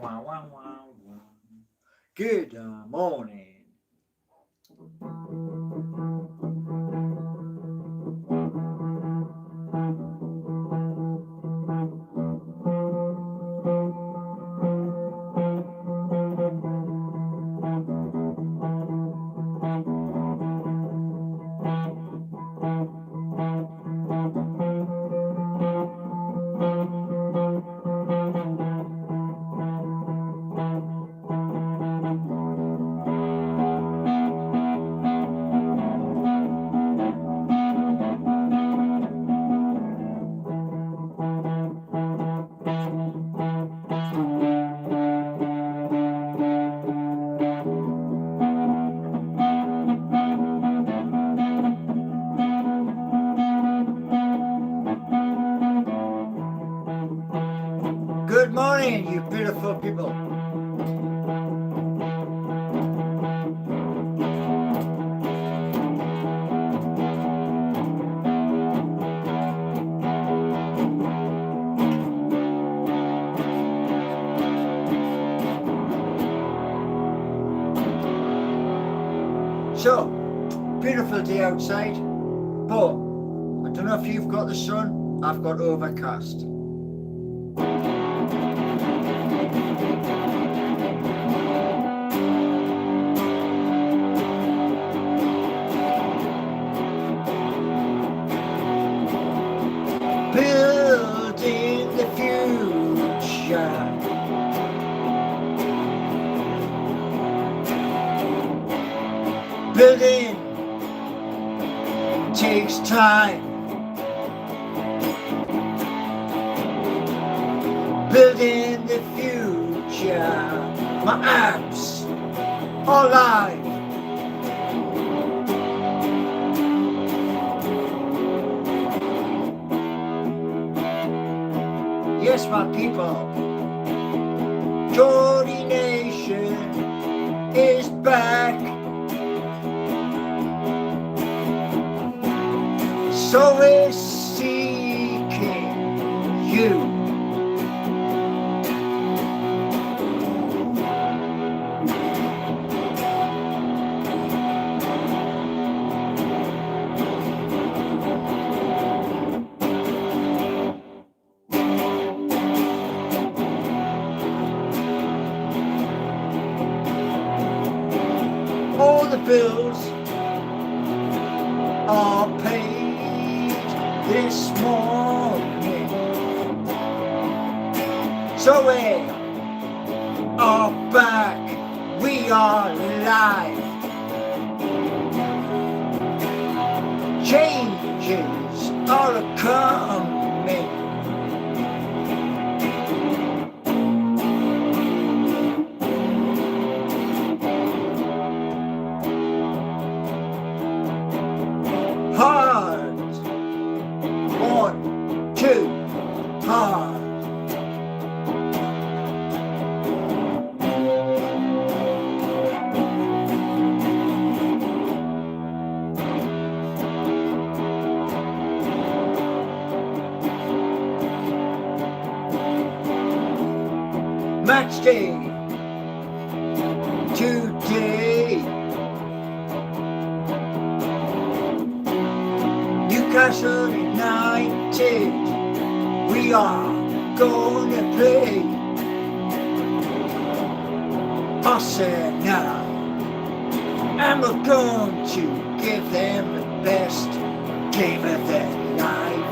wow, wow, wow, wow. Good morning. Good morning, you beautiful people. So, beautiful day outside, but I don't know if you've got the sun, I've got overcast. Building the future. Building takes time. Building the future. My apps are live. Yes, my people. Geordie Nation is back. So we're seeking you. All the bills are paid this morning. So we are back, we are live. Changes are coming. Hard. 1, 2, hard. Matchday today. Newcastle United, we are gonna play Arsenal, and we're going to give them the best game of their life.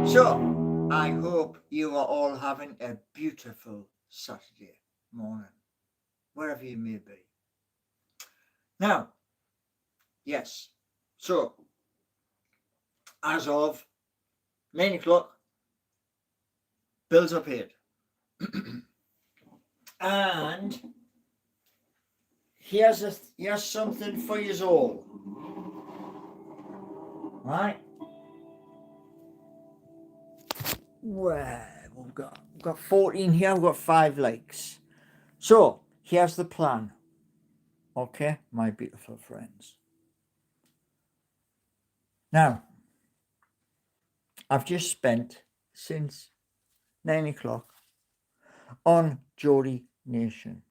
So, I hope you are all having a beautiful Saturday morning, wherever you may be. Now, yes, so, as of 9 o'clock, bills are paid. And here's something for you all. Right? Well, we've got 14 here, we've got 5 likes. So, here's the plan. Okay, my beautiful friends. Now, I've just spent since 9 o'clock on Geordie Nation.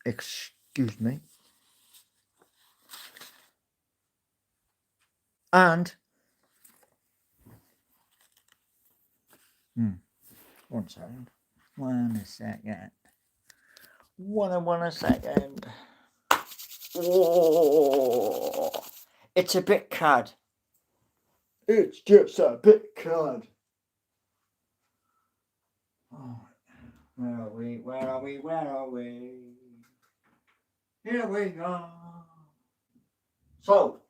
Excuse me. And one second. One second. One second. Oh, it's a bit cad. It's just a bit cad. Oh, where are we? Where are we? Where are we? Here we are. So,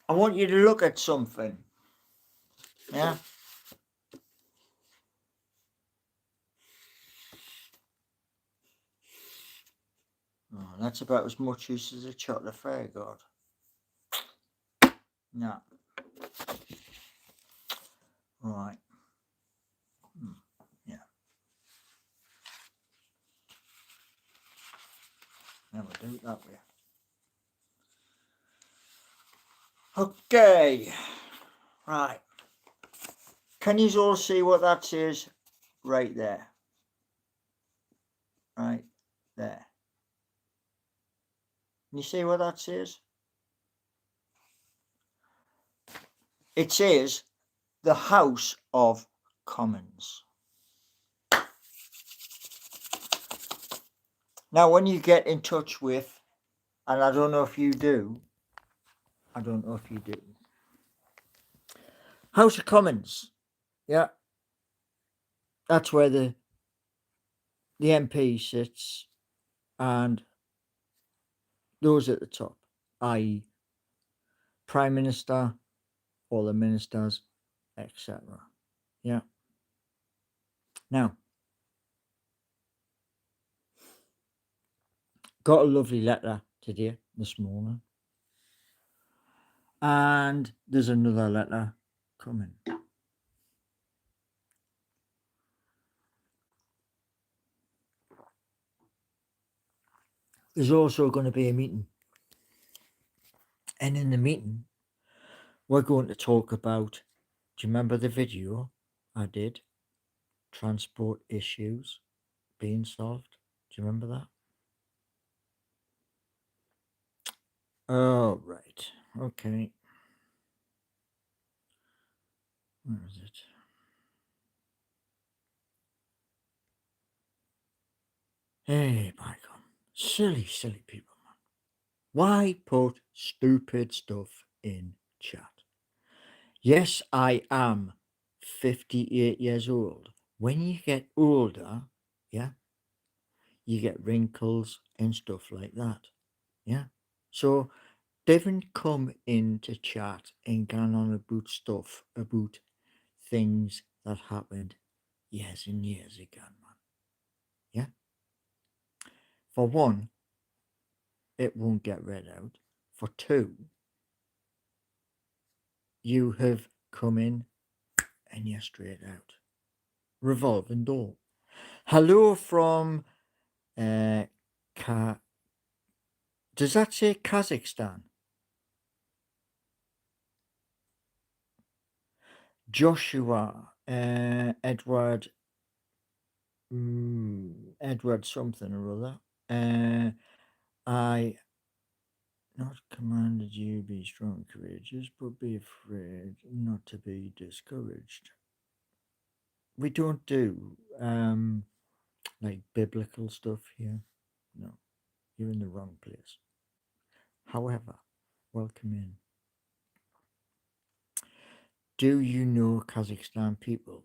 I want you to look at something. Yeah? Oh, that's about as much use as a chocolate fairy god. No. Right. Yeah. Now we'll do it that way. Okay. Right. Can you all see what that says right there? Right there. Can you see what that says? It says the House of Commons. Now, when you get in touch with, and I don't know if you do, House of Commons, yeah, that's where the MP sits, and those at the top, i.e., Prime Minister, all the ministers, etc. Yeah. Now, got a lovely letter today, this morning, and there's another letter coming. There's also going to be a meeting, and in the meeting, we're going to talk about, do you remember the video I did? Transport issues being solved. Do you remember that? Oh, right. Okay. Where is it? Hey, by God. Silly people, man. Why put stupid stuff in chat? Yes, I am 58 years old. When you get older, yeah, you get wrinkles and stuff like that. Yeah. So don't come into chat and go on about stuff about things that happened years and years ago, man. Yeah. For one, it won't get read out. For two, you have come in and you're straight out. Revolving door. Hello from does that say Kazakhstan? Joshua, Edward, Edward something or other. I not commanded you be strong and courageous, but be afraid not to be discouraged. We don't do like biblical stuff here. No, you're in the wrong place. However, welcome in. Do you know Kazakhstan people?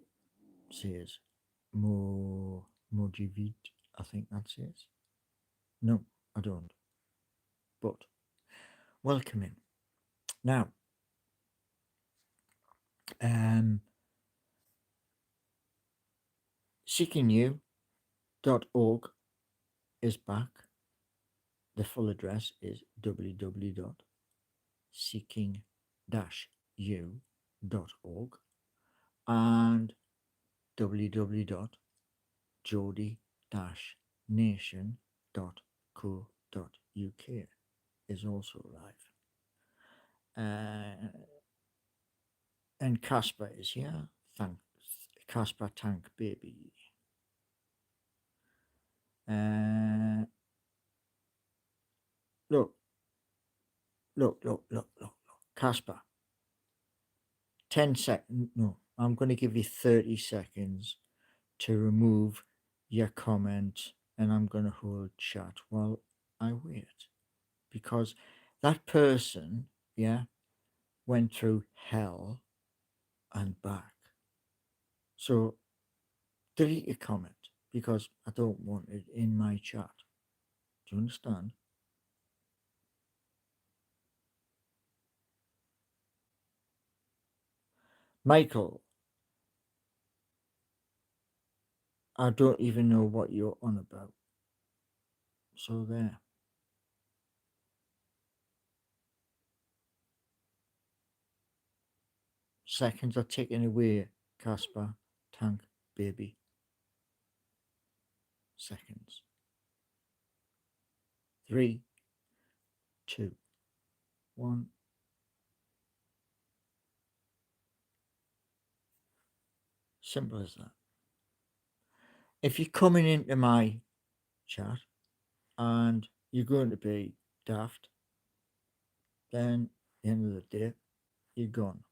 Says Mojivit, I think that says. No, I don't. But welcome in. Now, seekingyou.org is back. The full address is www.seeking-u.org. And www.jody-nation.co.uk is also live. And Casper is here. Thanks, Casper Tank Baby. Look, look. Casper, 10 seconds. No, I'm going to give you 30 seconds to remove your comment, and I'm going to hold chat while I wait. Because that person, yeah, went through hell and back. So delete your comment because I don't want it in my chat. Do you understand? Michael, I don't even know what you're on about. So there. Seconds are ticking away, Casper, Tank, Baby. Seconds. 3, 2, 1. Simple as that. If you're coming into my chat and you're going to be daft, then at the end of the day, you're gone.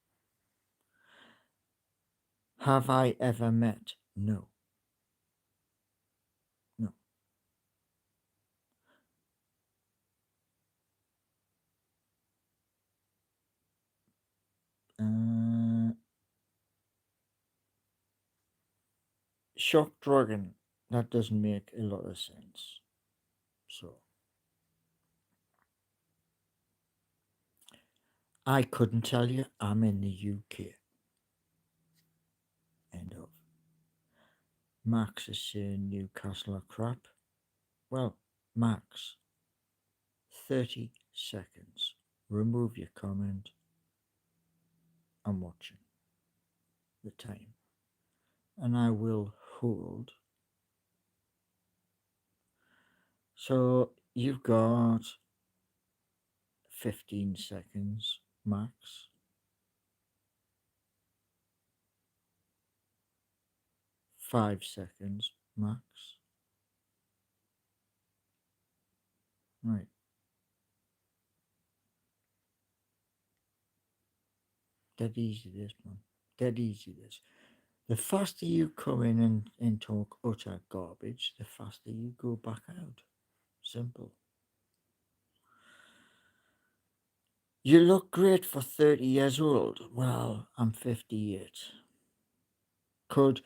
Have I ever met? No. No. Shock Dragon. That doesn't make a lot of sense. So I couldn't tell you. I'm in the UK. End of. Max is saying Newcastle are crap. Well, Max, 30 seconds. Remove your comment. I'm watching the time. And I will hold. So you've got 15 seconds, Max. 5 seconds, Max. Right. Dead easy this, man. Dead easy this. The faster you come in and talk utter garbage, the faster you go back out. Simple. You look great for 30 years old. Well, I'm 58. Could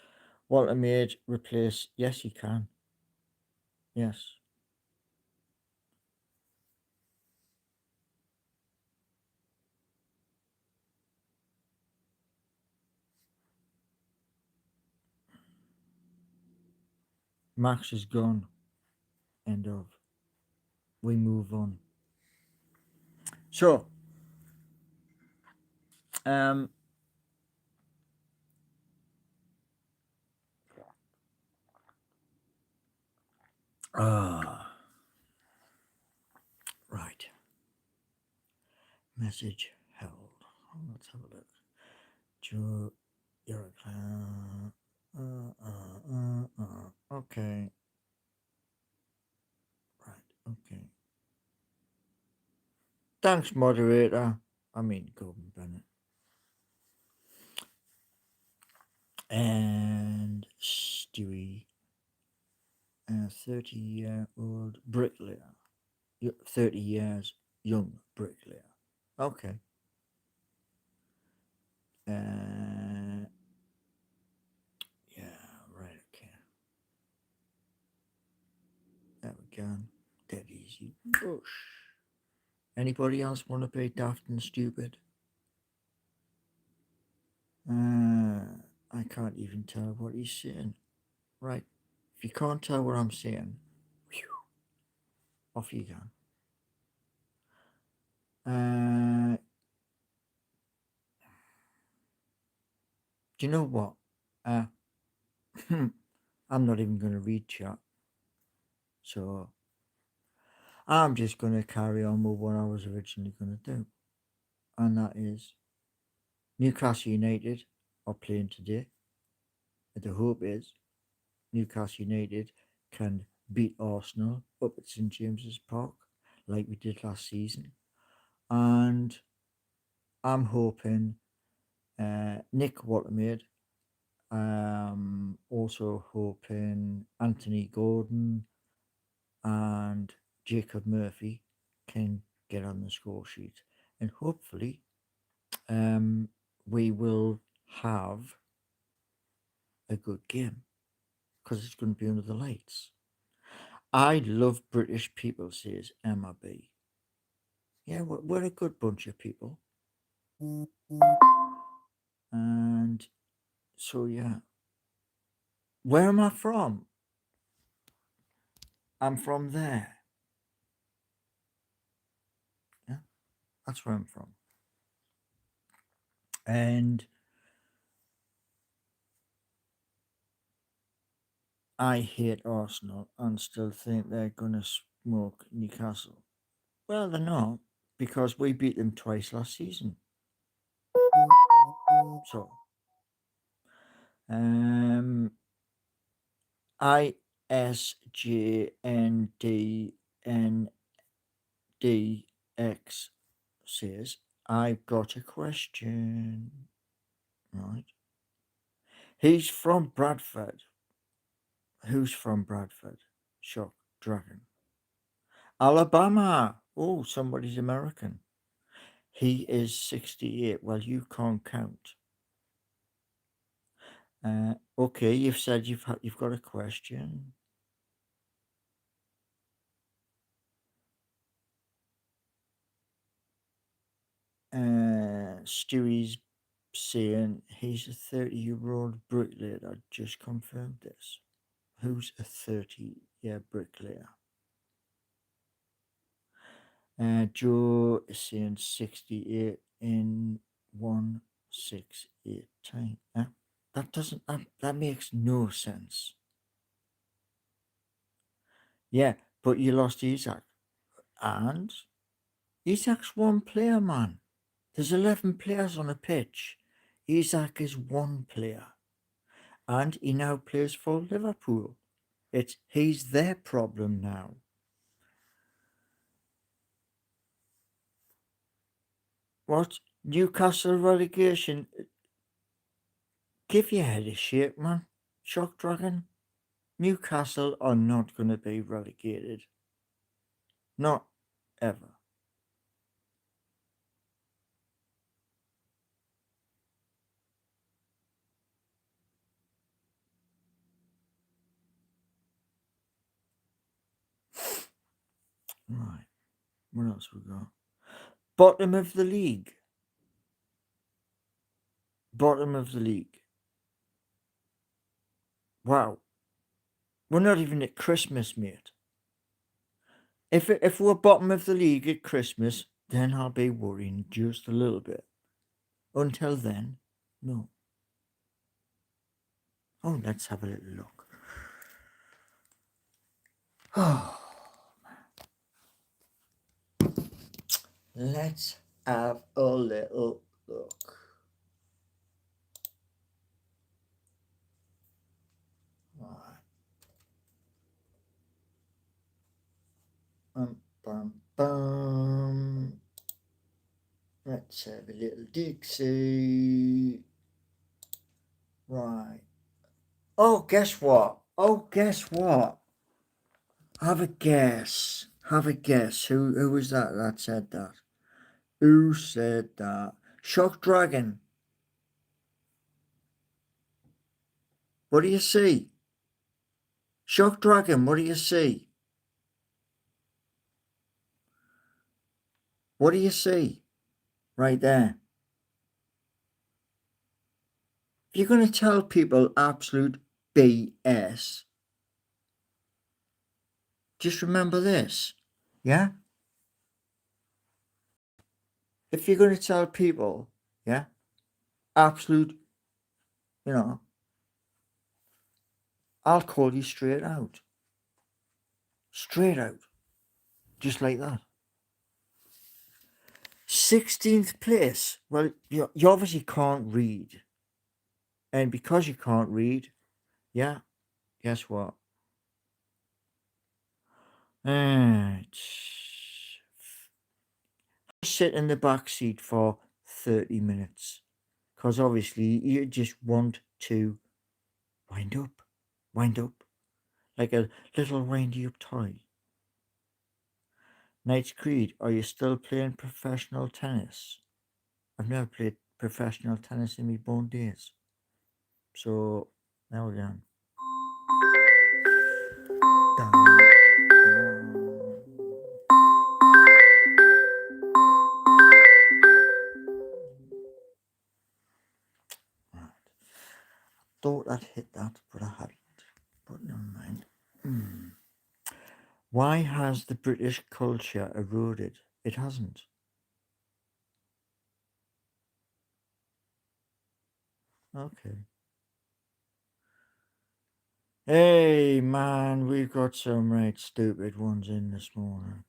Walter Maid replace? Yes, he can. Yes. Max is gone. End of. We move on. So, um, right. Message held. Let's have a look. Joe, you're a clown. Okay. Right. Okay. Thanks, moderator. I mean, Gordon Bennett. And Stewie, a 30-year-old bricklayer. 30 years young bricklayer. Okay. Yeah, right, okay. There we go. Dead easy. Bush. Anybody else want to be daft and stupid? I can't even tell what he's saying. Right. If you can't tell what I'm saying, whew, off you go. Do you know what? I'm not even going to read chat. So I'm just going to carry on with what I was originally going to do. And that is Newcastle United are playing today. And the hope is Newcastle United can beat Arsenal up at St James's Park like we did last season. And I'm hoping Nick Watermaid, also hoping Anthony Gordon and Jacob Murphy can get on the score sheet. And hopefully we will have a good game because it's going to be under the lights. I love British people, says Emma B. Yeah, we're a good bunch of people. And so, yeah. Where am I from? I'm from there. Yeah, that's where I'm from. And I hate Arsenal and still think they're going to smoke Newcastle. Well, they're not, because we beat them twice last season. So, ISJNDNDX says, I've got a question. Right. He's from Bradford. Who's from Bradford? Shock Dragon. Alabama. Oh, somebody's American. He is 68. Well, you can't count. Okay, you've said you've got a question. Stewie's saying he's a 30-year-old bricklayer. I just confirmed this. Who's a 30-year bricklayer? Joe is saying 68 in 168 time. That doesn't, that makes no sense. Yeah, but you lost Isaac. And Isaac's one player, man. There's 11 players on a pitch. Isaac is one player. And he now plays for Liverpool. He's their problem now. What? Newcastle relegation? Give your head a shake, man. Shock Dragon. Newcastle are not going to be relegated. Not ever. Right. What else we got? Bottom of the league. Bottom of the league. Wow. We're not even at Christmas, mate. If we're bottom of the league at Christmas, then I'll be worrying just a little bit. Until then, no. Oh, let's have a little look. Oh, let's have a little look. Right. Bum, bum. Let's have a little Dixie. Right. Oh, guess what? Oh, guess what? Have a guess. Have a guess. Who was that said that? Who said that? Shock Dragon. What do you see? Shock Dragon, what do you see? What do you see? Right there. If you're going to tell people absolute BS, just remember this. Yeah? If you're going to tell people, yeah, absolute, you know, I'll call you straight out. Straight out. Just like that. 16th place. Well, you obviously can't read. And because you can't read, yeah, guess what? Uh, sit in the back seat for 30 minutes. Because obviously you just want to wind up. Wind up. Like a little windy up toy. Knight's Creed, are you still playing professional tennis? I've never played professional tennis in my born days. So, now we're done. Dun, dun. Right. Thought I'd hit that, but I hadn't. But never mind. Why has the British culture eroded? It hasn't. Okay. Hey man, we've got some right stupid ones in this morning.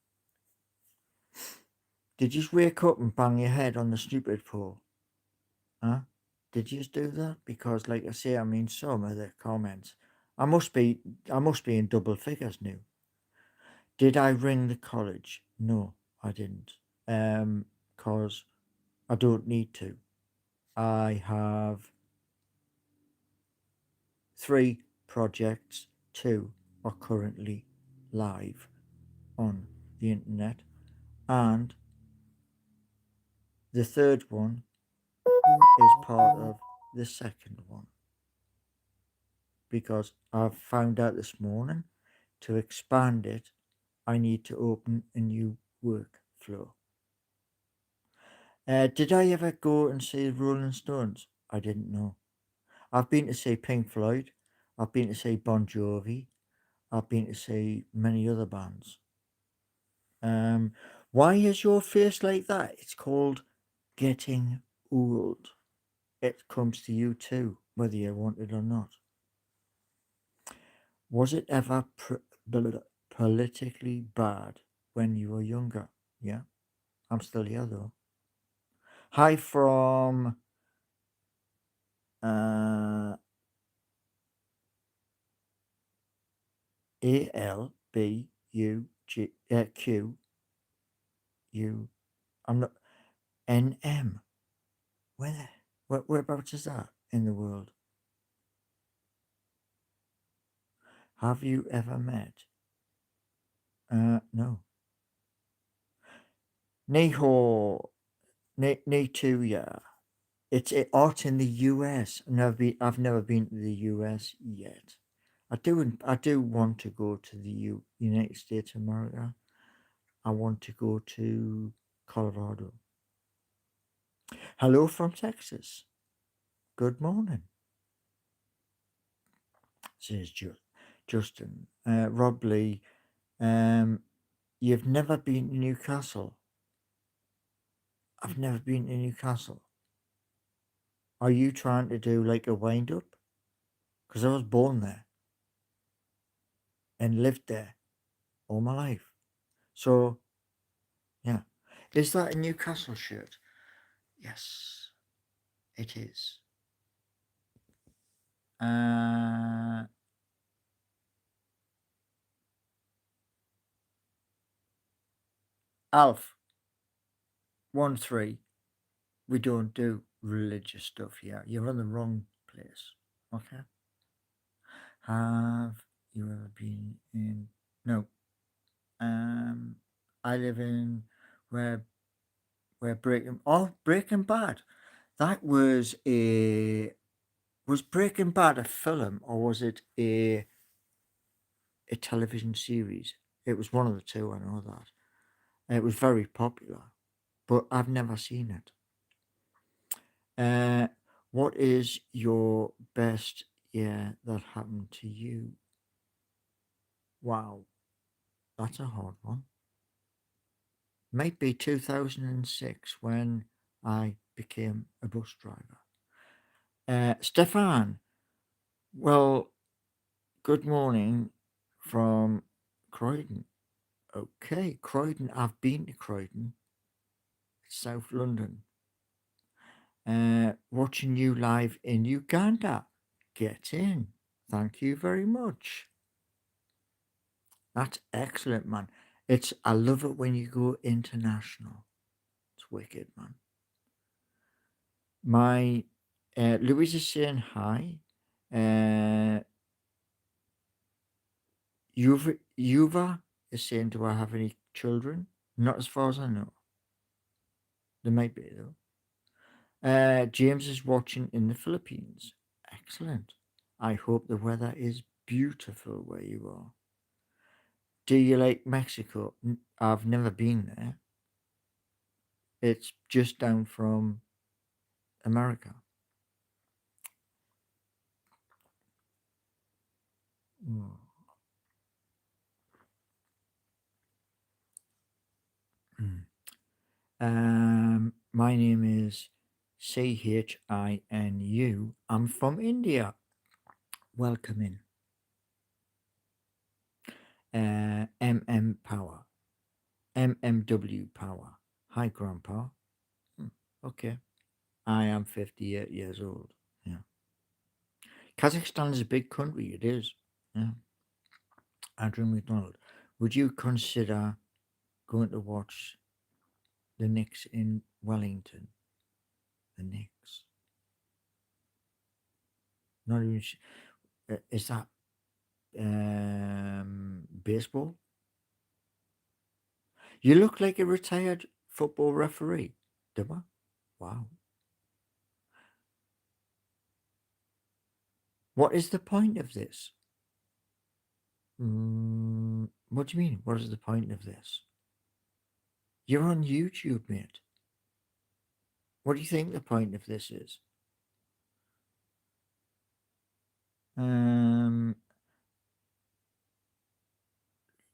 Did you just wake up and bang your head on the stupid pole? Huh? Did you just do that? Because like I say, I mean some of the comments. I must be in double figures now. Did I ring the college? No, I didn't. Cause I don't need to. I have 3 projects. 2 are currently live on the internet, and the third one is part of the second one, because I've found out this morning to expand it, I need to open a new workflow. Did I ever go and see the Rolling Stones? I didn't know. I've been to see Pink Floyd. I've been to see Bon Jovi. I've been to see many other bands. Um, why is your face like that? It's called getting old. It comes to you too, whether you want it or not. Was it ever politically bad when you were younger? Yeah, I'm still here though. Hi from uh, ALBUQ U. I'm not NM. Whereabouts is that in the world? Have you ever met? No. Neho, ne too, yeah. It's art in the US. I've never been to the US yet. I do want to go to the United States of America. I want to go to Colorado. Hello from Texas. Good morning, says Justin. Rob Lee, you've never been to Newcastle. I've never been to Newcastle. Are you trying to do like a wind up? Because I was born there and lived there all my life. So, yeah. Is that a Newcastle shirt? Yes, it is. Uh, Alf, 1-3. We don't do religious stuff here. You're in the wrong place. Okay? Have you ever been in? No. Um, I live in where Breaking Bad. That was Breaking Bad a film, or was it a television series? It was one of the two. I know that it was very popular, but I've never seen it. Uh, what is your best year that happened to you? Wow, that's a hard one. Might be 2006 when I became a bus driver. Stefan, well, Good morning from Croydon. Okay, Croydon. I've been to Croydon, South London. Watching you live in Uganda. Get in. Thank you very much. That's excellent, man. I love it when you go international. It's wicked, man. My Louise is saying hi. Uh, Yuva is saying, "Do I have any children?" Not as far as I know. There might be though. James is watching in the Philippines. Excellent. I hope the weather is beautiful where you are. Do you like Mexico? I've never been there. It's just down from America. Mm. Mm. My name is Chinu. I'm from India. Welcome in. Power. MMW Power. Hi, Grandpa. Hmm, okay. I am 58 years old. Yeah. Kazakhstan is a big country. It is. Yeah. Andrew McDonald. Would you consider going to watch the Knicks in Wellington? The Knicks. Not even. Is that baseball? You look like a retired football referee. Do I? Wow. What is the point of this? What do you mean? What is the point of this? You're on YouTube, mate. What do you think the point of this is? Um,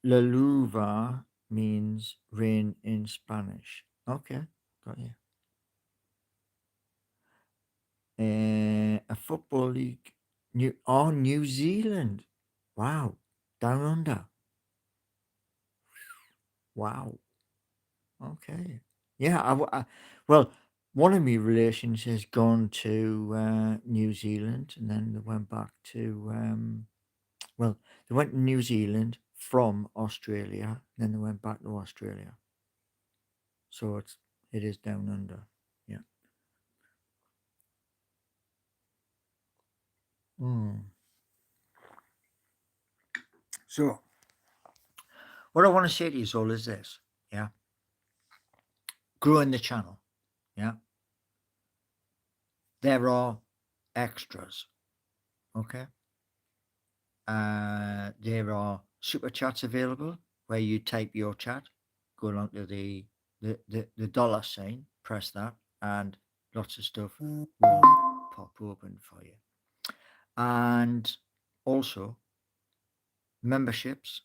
La Luva means rain in Spanish. Okay, got you. A football league. New Zealand. Wow. Down under. Wow. Okay. Yeah. Well, one of my relations has gone to New Zealand, and then they went back to well, they went to New Zealand from Australia, then they went back to Australia. So it is down under. Yeah. Mm. So what I want to say to you all is this. Yeah. Growing the channel. Yeah. There are extras. Okay. There are super chats available where you type your chat, go along to the dollar sign, press that, and lots of stuff will pop open for you. And also memberships.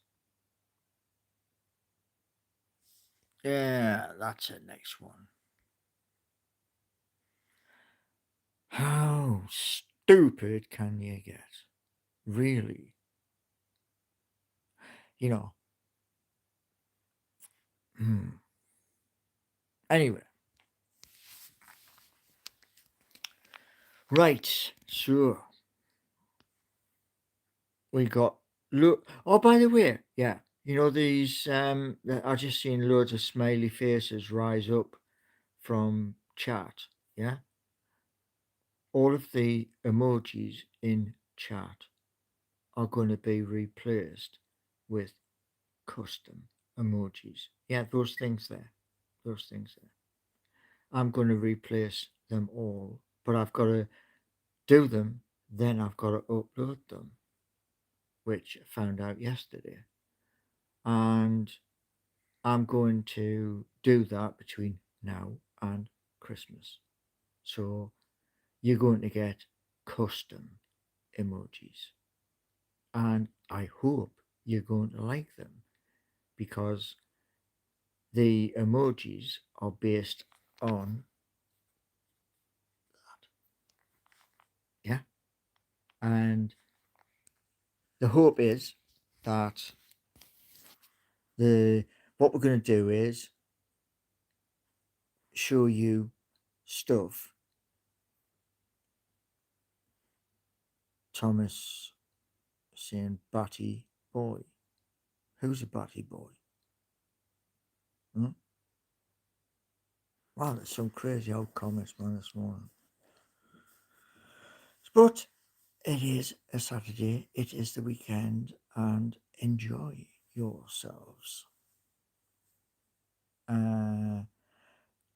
Yeah, that's it. Next one. How stupid can you get? Really? You know. Hmm. Anyway, right. So we got look. Oh, by the way, yeah. You know these. I just seen loads of smiley faces rise up from chat. Yeah. All of the emojis in chat are going to be replaced with custom emojis. Yeah, those things there. Those things there. I'm going to replace them all, but I've got to do them, then I've got to upload them, which I found out yesterday. And I'm going to do that between now and Christmas. So you're going to get custom emojis. And I hope you're going to like them because the emojis are based on that. Yeah. And the hope is that what we're going to do is show you stuff. Thomas saying Batty Boy. Who's a Batty Boy? Hmm? Wow, there's some crazy old comments, man, this morning. But it is a Saturday, it is the weekend, and enjoy yourselves.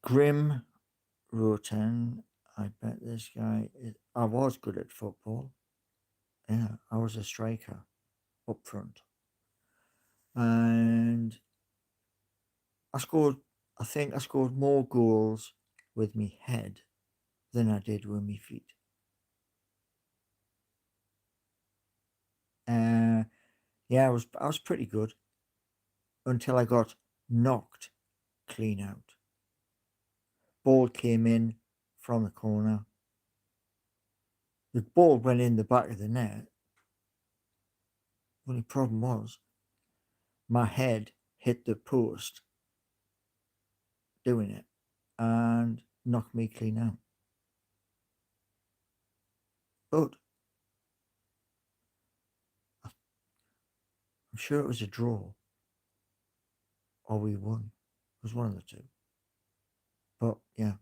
Grim Roten, I bet this guy I was good at football. Yeah, I was a striker up front. And I think I scored more goals with me head than I did with me feet. Yeah, I was pretty good until I got knocked clean out. Ball came in from the corner. The ball went in the back of the net. Only problem was my head hit the post doing it and knocked me clean out. But I'm sure it was a draw or we won. It was one of the two. But yeah,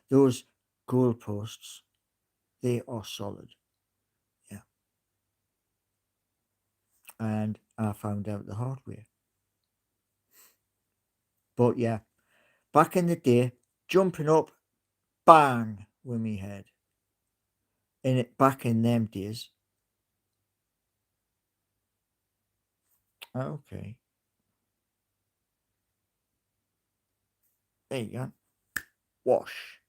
those goalposts, they are solid. Yeah. And I found out the hard way. But yeah, back in the day, jumping up, bang, with me head. Back in them days. Okay. There you go. Wash.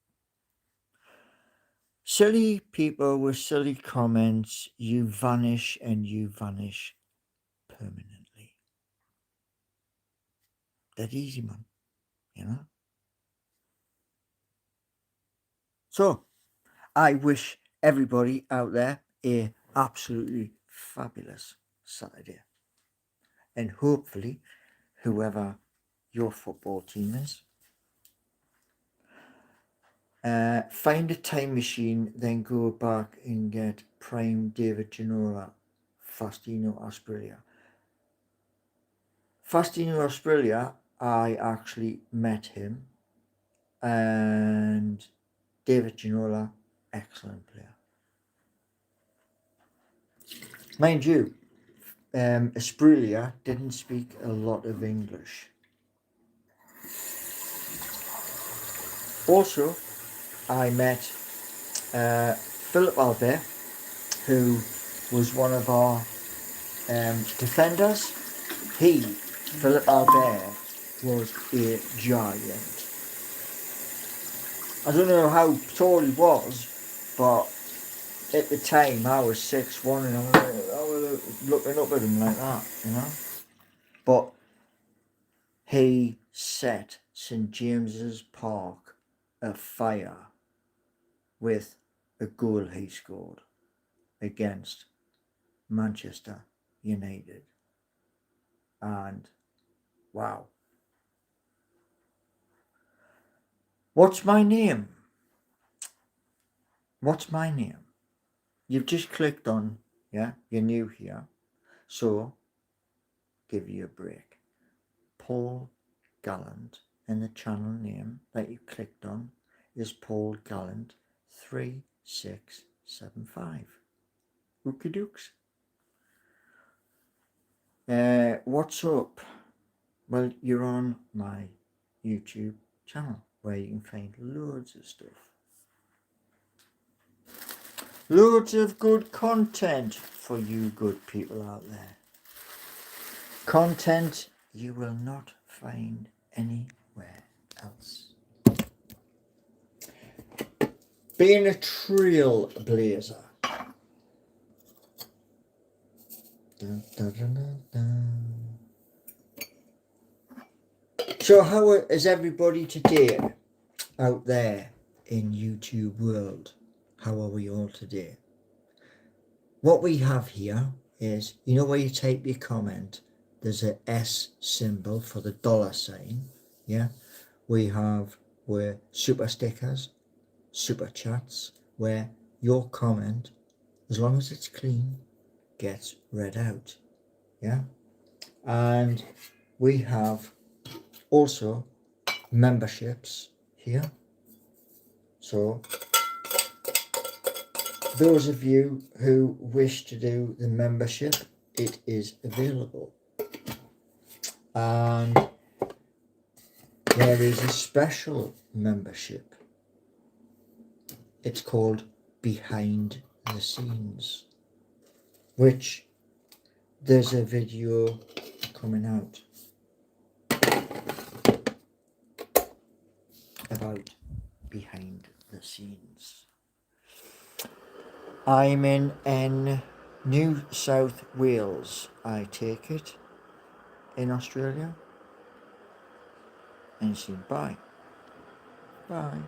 Silly people with silly comments, you vanish and you vanish permanently. That easy, man. You know? So, I wish everybody out there a absolutely fabulous Saturday. And hopefully, whoever your football team is, find a time machine, then go back and get prime David Ginola, Faustino Asprilla. Faustino Asprilla, I actually met him, and David Ginola, excellent player. Mind you, Asprilla didn't speak a lot of English. Also, I met Philip Albert, who was one of our defenders. Philip Albert, was a giant. I don't know how tall he was, but at the time I was 6'1" and I was looking up at him like that, you know. But he set St James's Park afire with a goal he scored against Manchester United. And wow. What's my name? What's my name? You've just clicked on, yeah, you're new here. So, give you a break. Paul Gallant, and the channel name that you clicked on is Paul Gallant 3675. Ookie dooks. What's up? Well, you're on my YouTube channel where you can find loads of stuff. Loads of good content for you good people out there. Content you will not find anywhere else. Being a trailblazer. Dun, dun, dun, dun, dun. So how is everybody today out there in YouTube world? How are we all today? What we have here is, you know where you type your comment, there's a S symbol for the $sign. Yeah, we have where super stickers, super chats, where your comment, as long as it's clean, gets read out. Yeah, and we have also memberships here. So those of you who wish to do the membership, it is available. And there is a special membership. It's called Behind the Scenes, which there's a video coming out about behind the scenes. I'm in New South Wales, I take it, in Australia. And you say bye. Bye.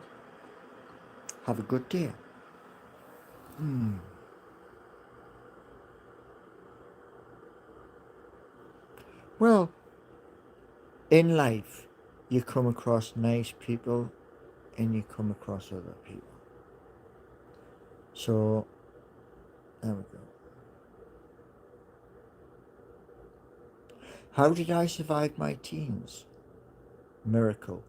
Have a good day. Well, in life, you come across nice people and you come across other people. So, there we go. How did I survive my teens? Miracle.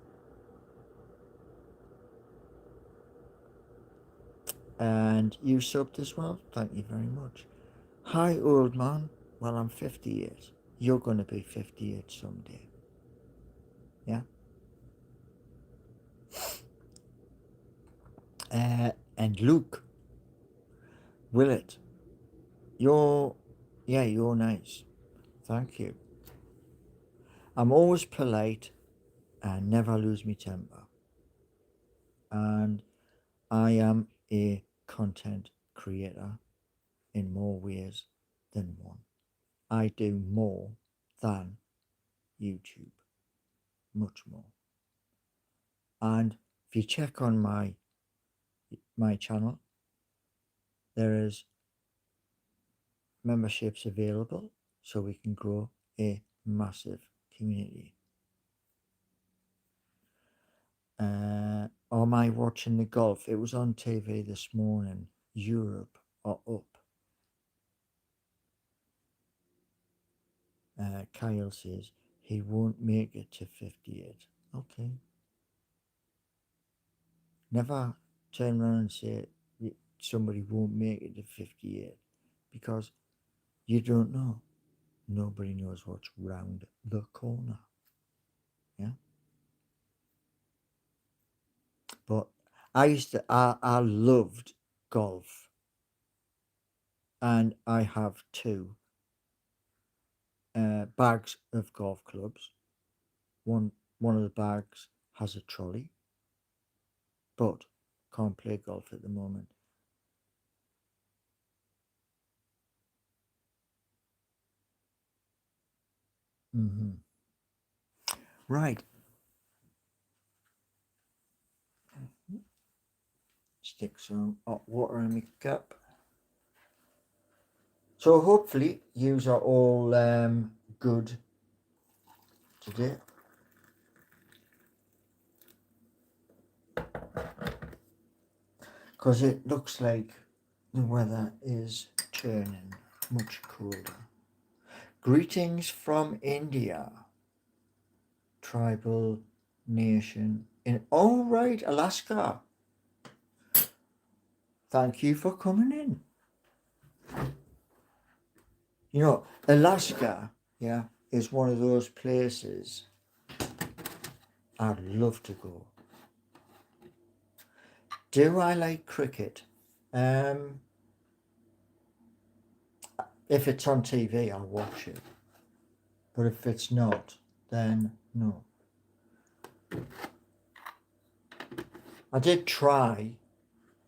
And you subbed as well? Thank you very much. Hi, old man. Well, I'm 58. You're going to be 58 someday. Yeah? And Luke. Willett. You're nice. Thank you. I'm always polite and never lose my temper. And I am a content creator in more ways than one. I do more than YouTube, much more. And if you check on my channel, there is memberships available so we can grow a massive community. Am I watching the golf? It was on TV this morning. Europe are up. Kyle says he won't make it to 58. Okay. Never turn around and say somebody won't make it to 58 because you don't know. Nobody knows what's round the corner. Yeah. But I loved golf, and I have two bags of golf clubs. One of the bags has a trolley, but can't play golf at the moment. Right. Stick some hot water in my cup. So hopefully yous are all good today. Because it looks like the weather is turning much colder. Greetings from India. Tribal nation in right, Alaska. Thank you for coming in. You know, Alaska, yeah, is one of those places I'd love to go. Do I like cricket? If it's on TV, I'll watch it. But if it's not, then no. I did try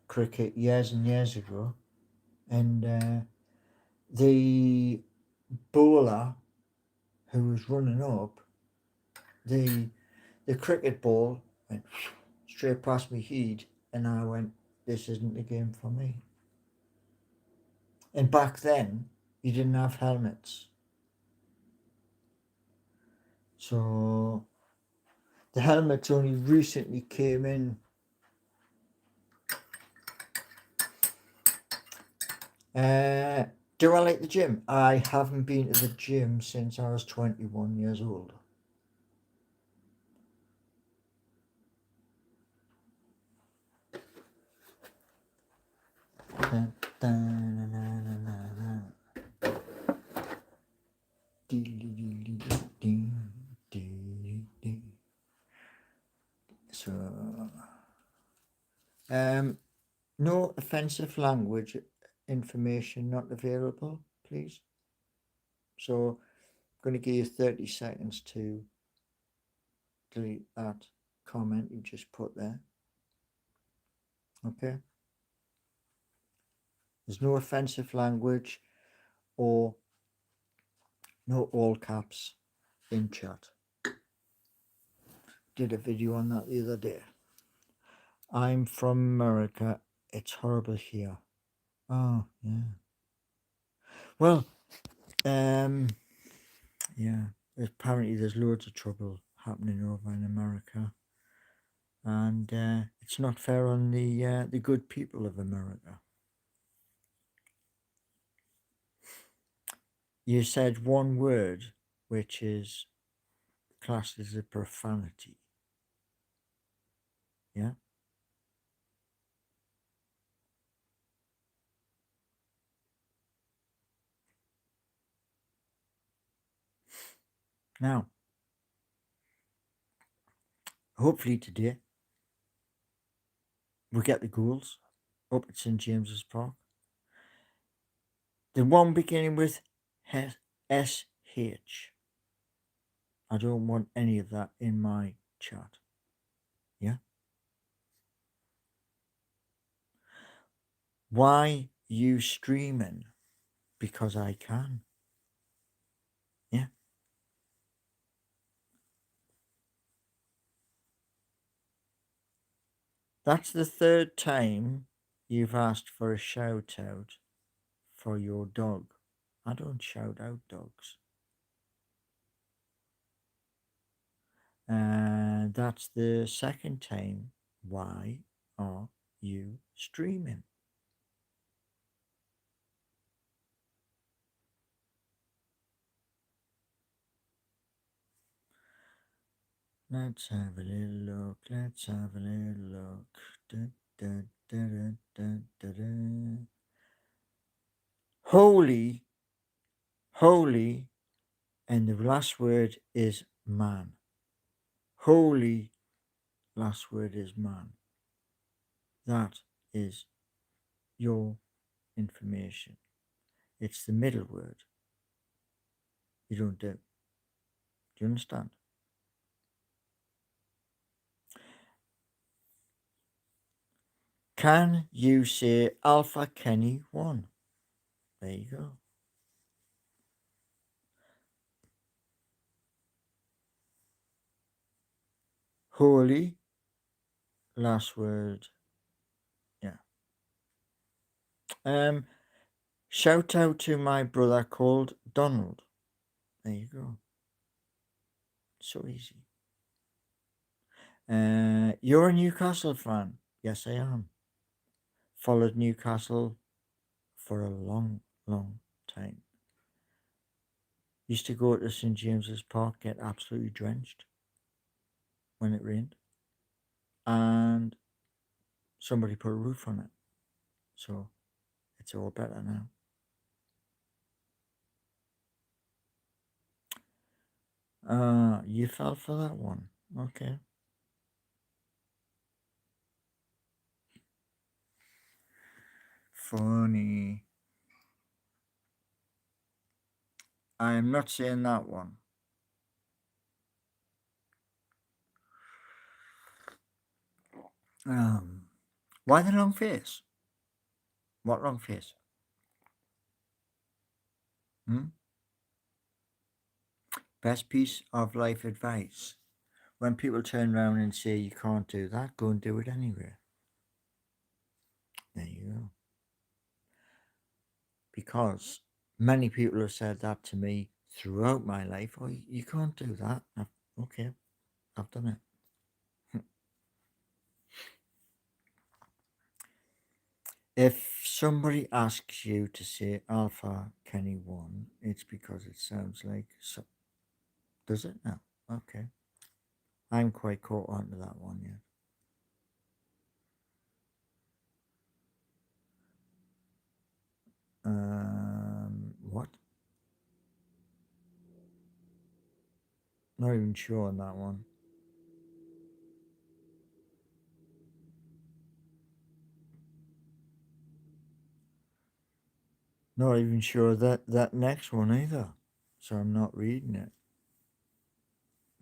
cricket years and years ago, and the bowler who was running up, the cricket ball went straight past my head, and I went, this isn't the game for me. And back then, you didn't have helmets. So the helmets only recently came in. Do I like the gym? I haven't been to the gym since I was 21 years old. So, no offensive language information not available, please. So, I'm going to give you 30 seconds to delete that comment you just put there. Okay? There's no offensive language or no all caps in chat. Did a video on that the other day. I'm from America. It's horrible here. Oh, yeah. Well, yeah. Apparently there's loads of trouble happening over in America. And it's not fair on the good people of America. You said one word, which is classed as a profanity. Yeah? Now, hopefully today we'll get the goals up at St. James's Park. The one beginning with SH. I don't want any of that in my chat. Yeah? Why you streaming? Because I can. Yeah? That's the third time you've asked for a shout out for your dog. I don't shout out dogs. And that's the second time. Why are you streaming? Let's have a little look. Let's have a little look. Da, da, da, da, da, da. Holy, holy, and the last word is man. Holy, last word is man. That is your information. It's the middle word. You don't do. Do you understand? Can you say Alpha Kenny 1? There you go. Holy, last word. Yeah. Shout out to my brother called Donald. There you go. So easy. You're a Newcastle fan. Yes, I am. Followed Newcastle for a long, long time. Used to go to St. James's Park, get absolutely drenched when it rained. And somebody put a roof on it. So it's all better now. You fell for that one. Okay. Funny. I am not saying that one. Why the long face? What long face? Best piece of life advice. When people turn around and say you can't do that, go and do it anyway. There you go. Because Many people have said that to me throughout my life. Oh, you can't do that. Okay, I've done it. If somebody asks you to say Alpha Kenny 1, it's because it sounds like so. Does it now? Okay. I'm quite caught on to that one yet. What? Not even sure on that one. Not even sure that next one either. So I'm not reading it.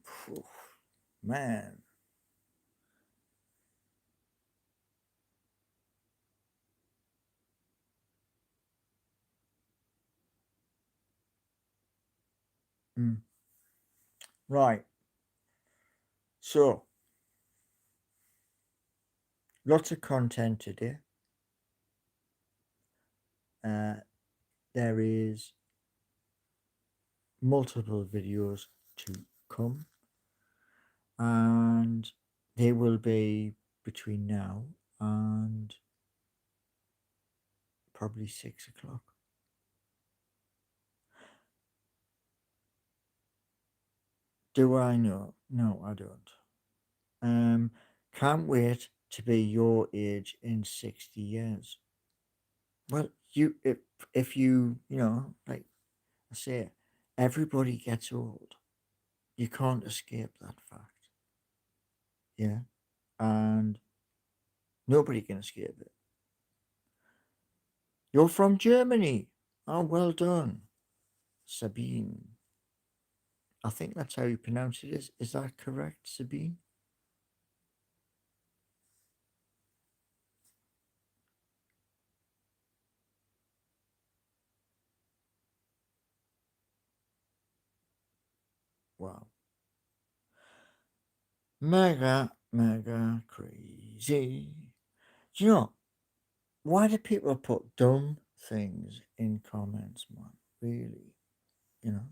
Phew, man. Mm. Right. So lots of content today. Uh, there is multiple videos to come, and they will be between now and probably 6 o'clock. Do I know? No, I don't. Um, can't wait to be your age in 60 years. Well, if like I say, everybody gets old. You can't escape that fact. Yeah, and nobody can escape it. You're from Germany. Oh, well done, Sabine. I think that's how you pronounce it. Is that correct, Sabine? Wow, mega mega crazy. Do you know why do people put dumb things in comments, man? Really, you know.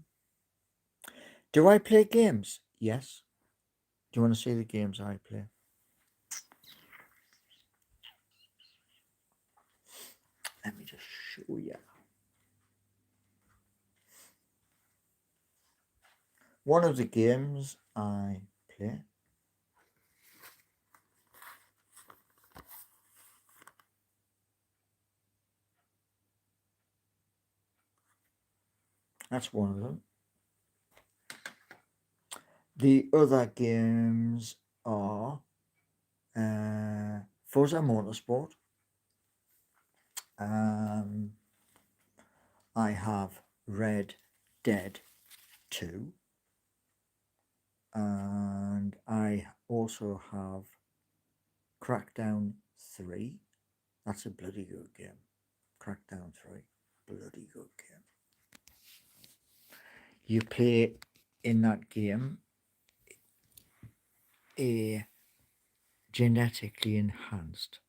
Do I play games? Yes. Do you want to see the games I play? Let me just show you. One of the games I play, that's one of them. The other games are Forza Motorsport. Um, I have Red Dead 2. And I also have Crackdown 3. That's a bloody good game. Crackdown 3. Bloody good game. You play in that game a genetically enhanced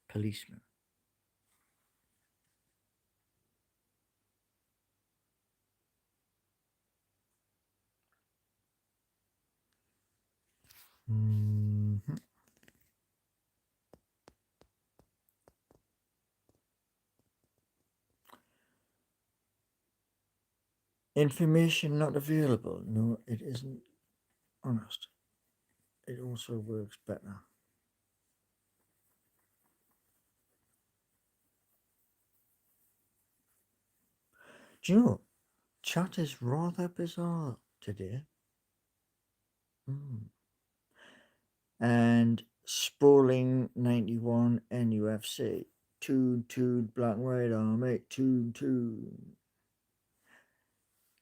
policeman. Mhm. Information not available. No, it isn't honest. It also works better. Do you know, chat is rather bizarre today. Mm. And Spalling 91 NUFC. Toon Black White Army. Toon.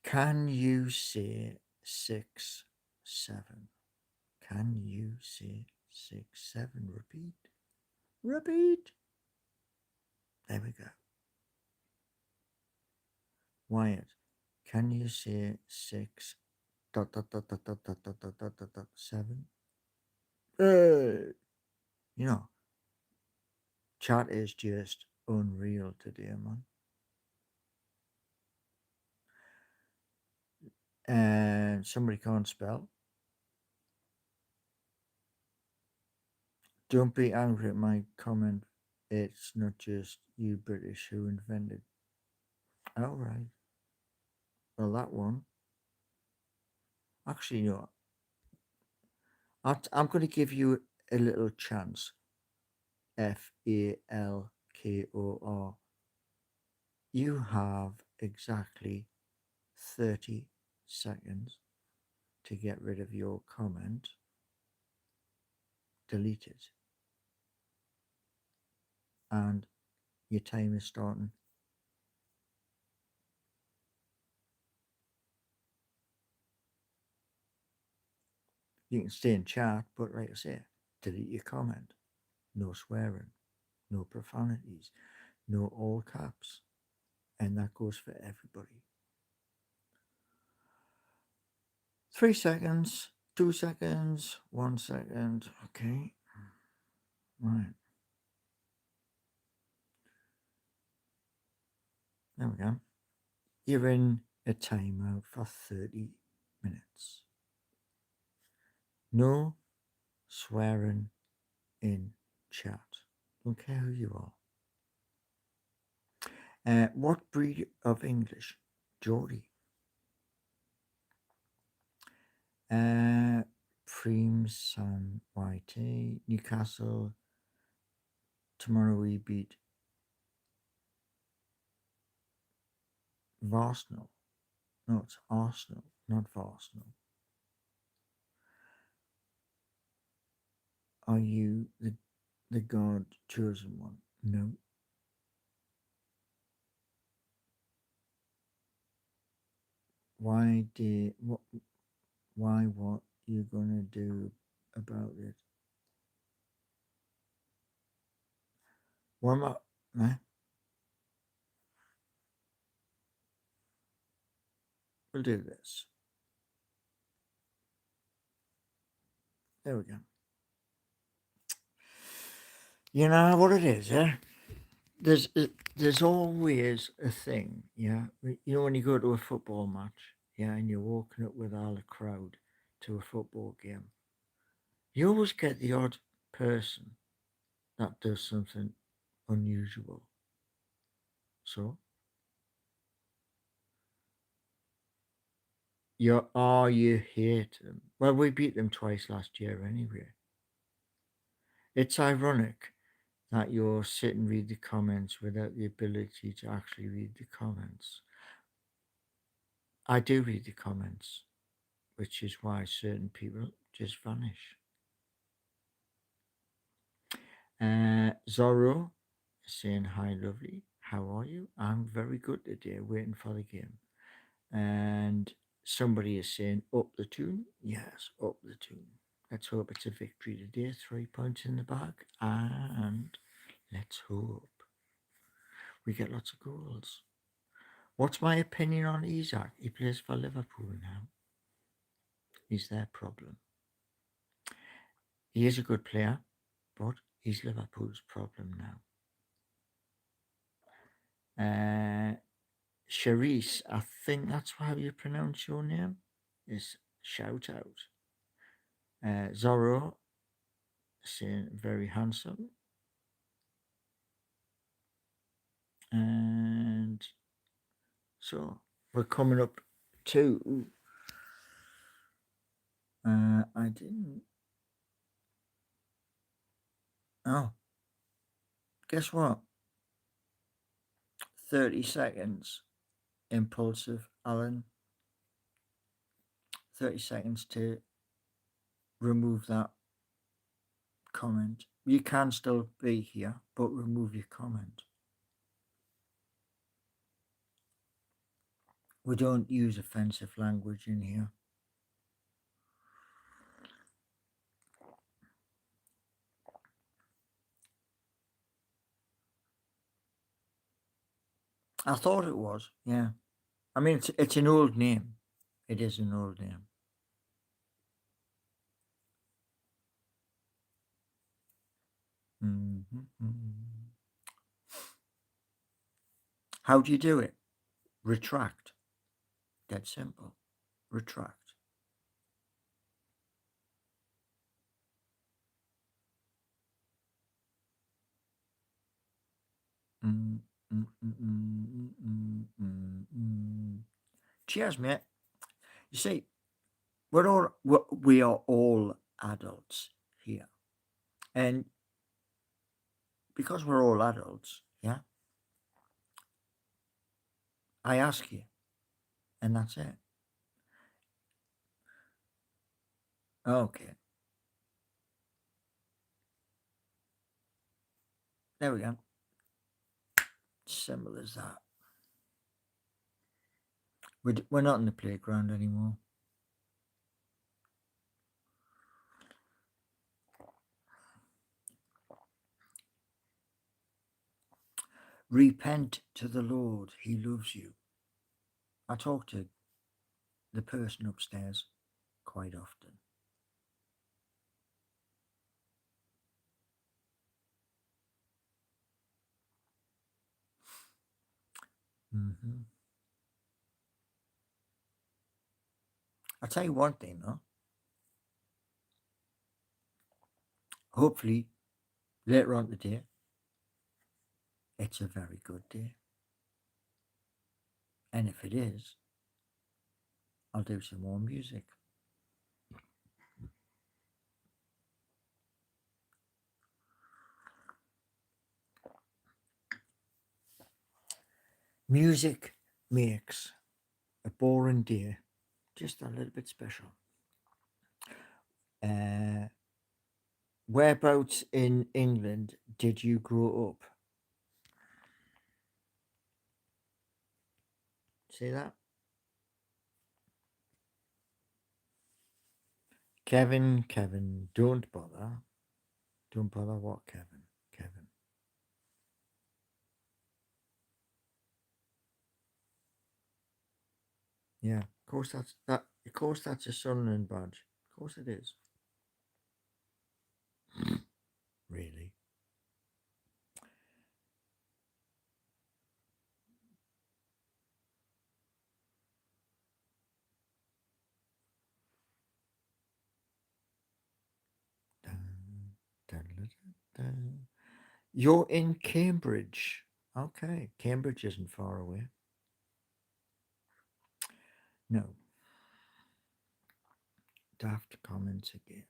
Can you say 6 7? Can you say 6 7? Repeat. Repeat. There we go. Wyatt, can you say 6 dot 7? Hey! You know, chat is just unreal today, man. and somebody can't spell, don't be angry at my comment. It's not just you British who invented. All right. Well, that one. Actually, you know, I'm going to give you a little chance. Falkor. You have exactly 30 seconds to get rid of your comment. Delete it. And your time is starting. You can stay in chat, but like I say, delete your comment. No swearing, no profanities, no all caps. And that goes for everybody. 3 seconds, 2 seconds, 1 second. Okay. Right. There we go. You're in a timeout for 30 minutes. No swearing in chat. Don't care who you are. What breed of English? Geordie. Preem San YT. Newcastle. Tomorrow we beat Arsenal. No, it's Arsenal, not Arsenal. Are you the God chosen one? No. Why did what? Why what you gonna do about it? What am I? Eh? We'll do this. There we go. You know what it is, yeah. There's always a thing, yeah. You know when you go to a football match, yeah, and you're walking up with all the crowd to a football game, you always get the odd person that does something unusual. So you hate them. Well, we beat them twice last year anyway. It's ironic that you're sit and read the comments without the ability to actually read the comments. I do read the comments, which is why certain people just vanish. Zorro is saying hi, lovely. How are you? I'm very good today, waiting for the game. And somebody is saying up the tune. Yes, up the tune. Let's hope it's a victory today. 3 points in the bag, and let's hope we get lots of goals. What's my opinion on Isaac? He plays for Liverpool now. He's their problem. He is a good player, but he's Liverpool's problem now. Charisse, I think that's how you pronounce your name, is shout out. Zorro, saying very handsome. And so we're coming up to. I didn't. Oh, guess what? 30 seconds. Impulsive, Alan. 30 seconds to remove that comment. You can still be here, but remove your comment. We don't use offensive language in here. I thought it was, yeah. I mean, it's an old name. It is an old name. Mm-hmm. How do you do it? Retract. Dead simple. retract. Mm, mm, mm, mm, mm, mm, mm. Cheers, mate. You see, we are all adults here, and because we're all adults, yeah, I ask you, and that's it. Okay, there we go. Simple as that. We're not in the playground anymore. Repent to the Lord, He loves you. I talk to the person upstairs quite often. Hmm. I'll tell you one thing though. Hopefully, later on today, it's a very good day. And if it is, I'll do some more music. Music makes a boring day just a little bit special. Uh, whereabouts in England did you grow up? See that? Kevin, don't bother. Don't bother what, Kevin? Kevin. Yeah, of course that's that. Of course that's a Sunderland badge. Of course it is. Really. Dun, dun, dun, dun, dun. You're in Cambridge. Okay, Cambridge isn't far away. No, daft comments again.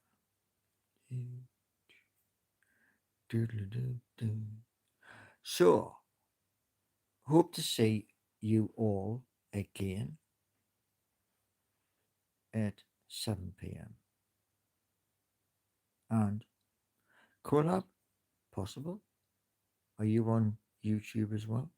Doodle-doo-doo. So, hope to see you all again at 7 p.m. And collab possible? Are you on YouTube as well?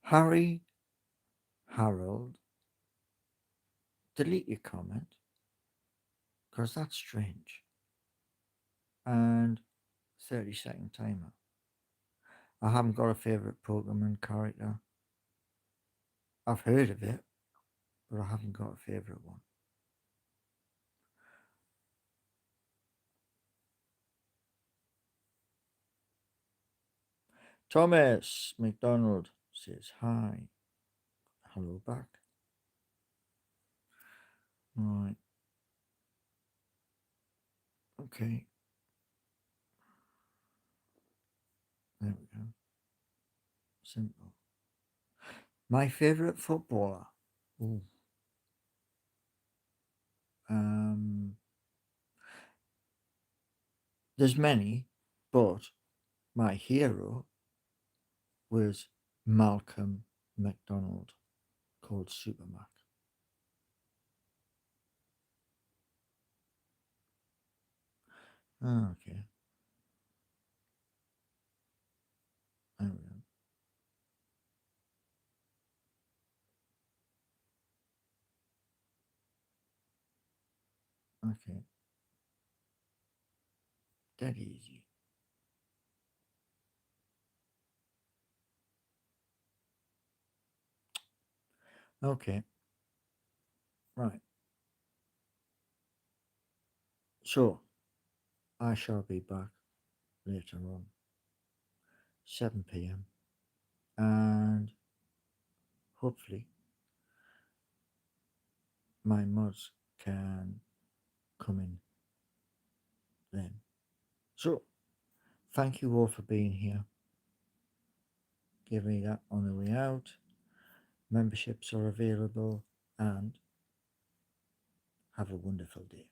Harry Harold, delete your comment because that's strange. And 30-second timer. I haven't got a favorite Pokemon character. I've heard of it, but I haven't got a favorite one. Thomas McDonald says hi. Hello back. Right. Okay. There we go. Simple. My favorite footballer. Ooh. Um, there's many, but my hero was Malcolm McDonald, called Supermac. Oh, okay. There we go. Okay. That easy. Okay. Right. So I shall be back later on, 7 p.m. and hopefully my mods can come in then. So, thank you all for being here. Give me that on the way out. Memberships are available and have a wonderful day.